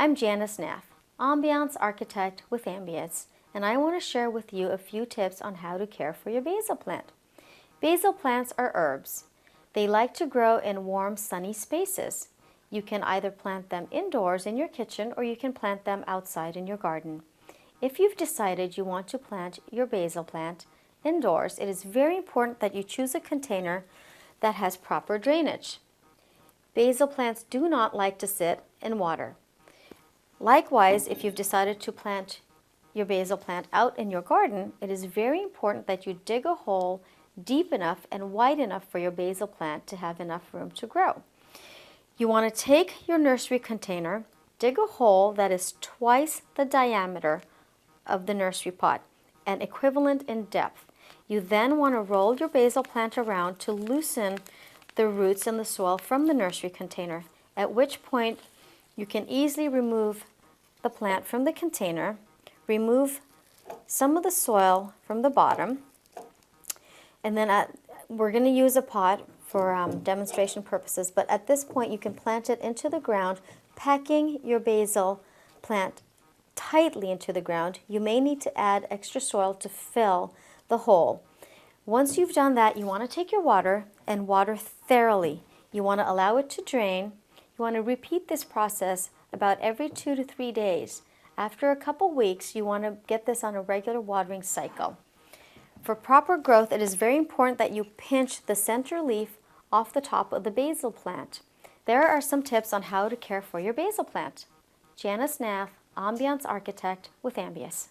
I'm Janice Naff, Ambiance Architect with Ambience, and I want to share with you a few tips on how to care for your basil plant. Basil plants are herbs. They like to grow in warm, sunny spaces. You can either plant them indoors in your kitchen or you can plant them outside in your garden. If you've decided you want to plant your basil plant indoors, it is very important that you choose a container that has proper drainage. Basil plants do not like to sit in water. Likewise, if you've decided to plant your basil plant out in your garden, it is very important that you dig a hole deep enough and wide enough for your basil plant to have enough room to grow. You want to take your nursery container, dig a hole that is twice the diameter of the nursery pot and equivalent in depth. You then want to roll your basil plant around to loosen the roots in the soil from the nursery container, at which point you can easily remove the plant from the container, remove some of the soil from the bottom, and then we're going to use a pot for demonstration purposes, but at this point you can plant it into the ground, packing your basil plant tightly into the ground. You may need to add extra soil to fill the hole. Once you've done that, you want to take your water and water thoroughly. You want to allow it to drain. You want to repeat this process about every 2 to 3 days. After a couple weeks, you want to get this on a regular watering cycle. For proper growth, it is very important that you pinch the center leaf off the top of the basil plant. There are some tips on how to care for your basil plant. Janice Naff, Ambiance Architect with Ambience.